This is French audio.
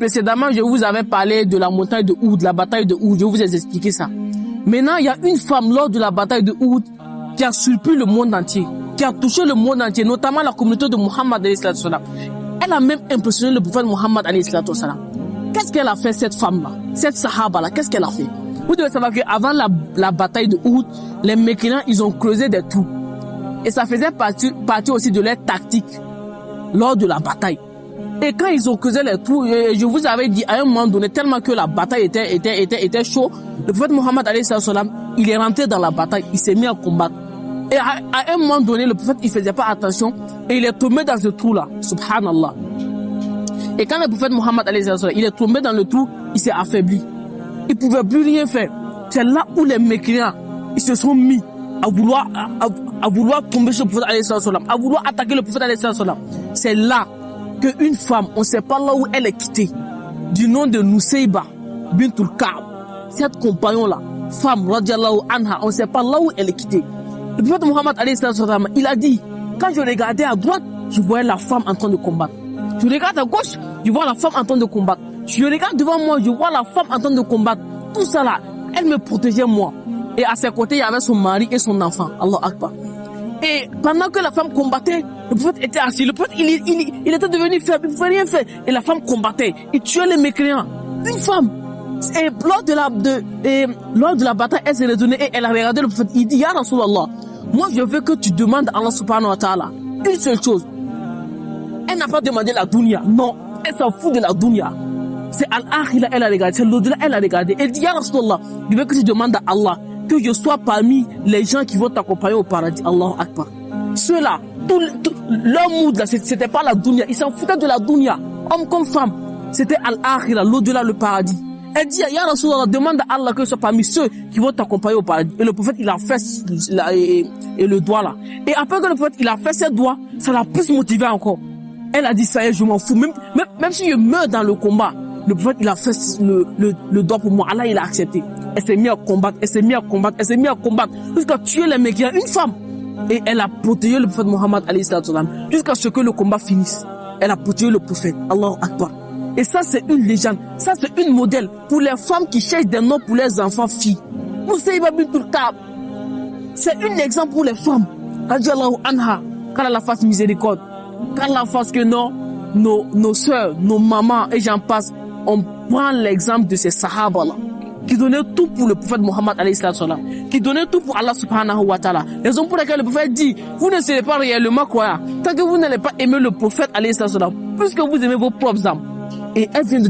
précédemment, je vous avais parlé de la montagne de Uhud, la bataille de Uhud. Je vous ai expliqué ça. Maintenant, il y a une femme lors de la bataille de Uhud qui a surpris le monde entier, qui a touché le monde entier, notamment la communauté de Muhammad alayhi salatu wasalam. Elle a même impressionné le prophète Muhammad alayhi salatu wasalam. Qu'est-ce qu'elle a fait, cette femme-là, cette sahaba-là? Qu'est-ce qu'elle a fait? Vous devez savoir qu'avant la bataille de Uhud, les mécréants, ils ont creusé des trous. Et ça faisait partie aussi de leur tactique lors de la bataille. Et quand ils ont creusé les trous, je vous avais dit à un moment donné, tellement que la bataille était chaud, le prophète Muhammad alayhi salam, il est rentré dans la bataille, il s'est mis à combattre. Et à un moment donné, le prophète, il faisait pas attention et il est tombé dans ce trou-là, subhanallah. Et quand le prophète Muhammad alayhi salam, il est tombé dans le trou, il s'est affaibli. Il pouvait plus rien faire. C'est là où les mécréants, ils se sont mis à vouloir tomber sur le prophète alayhi salam, à vouloir attaquer le prophète alayhi salam. C'est là qu'une femme, on ne sait pas là où elle est quittée, du nom de Nusayba bintul Ka'b, cette compagnon-là, femme, radiallahu anha, on ne sait pas là où elle est quittée. Le prophète Muhammad alayhi salam, il a dit, quand je regardais à droite, je voyais la femme en train de combattre. Je regarde à gauche, je vois la femme en train de combattre. Je regarde devant moi, je vois la femme en train de combattre. Tout ça là, elle me protégeait moi. Et à ses côtés, il y avait son mari et son enfant. Allah Akbar. Et pendant que la femme combattait, le prophète était assis. Le prophète, il était devenu faible, il ne pouvait rien faire. Et la femme combattait. Il tuait les mécréants. Une femme. Et lors de la bataille, elle s'est retournée et elle a regardé le prophète. Il dit, Ya Rasulallah, moi je veux que tu demandes à Allah subhanahu wa ta'ala une seule chose. Elle n'a pas demandé la dunya. Non, elle s'en fout de la dunya. C'est Al-Akhira, elle a regardé. C'est l'au-delà, elle a regardé. Elle dit, Ya Rasulallah, je veux que tu demandes à Allah que je sois parmi les gens qui vont t'accompagner au paradis. Allahu Akbar. Ceux-là, leur mood là, c'était pas la dunya. Ils s'en foutaient de la dunya. Homme comme femme. C'était Al-Akhira, l'au-delà, le paradis. Elle dit, Ya Rasulallah, demande à Allah que je sois parmi ceux qui vont t'accompagner au paradis. Et le prophète, il a fait et le doigt là. Et après que le prophète, il a fait ses doigts, ça l'a plus motivé encore. Elle a dit, ça y est, je m'en fous. Même si je meurs dans le combat, le prophète, il a fait le doigt pour moi. Allah, il a accepté. Elle s'est mise à combattre, elle s'est mise à combattre, elle s'est mise à combattre, jusqu'à tuer les mecs. Il y a une femme. Et elle a protégé le prophète Muhammad alayhi salam, jusqu'à ce que le combat finisse. Elle a protégé le prophète. Allahu Akbar. Et ça, c'est une légende. Ça, c'est une modèle pour les femmes qui cherchent des noms pour les enfants filles. Nusayba bintul Ka'b. C'est un exemple pour les femmes. Radiallahu anha. Qu'Allah la fasse miséricorde. Qu'Allah fasse que nos soeurs, nos mamans et j'en passe, on prend l'exemple de ces sahaba-là, qui donnaient tout pour le prophète Muhammad alayhi salam, qui donnaient tout pour Allah subhanahu wa ta'ala. Raison pour laquelle le prophète dit, vous ne serez pas réellement croyants tant que vous n'allez pas aimer le prophète alayhi salam, plus que vous aimez vos propres âmes. Et elle vient de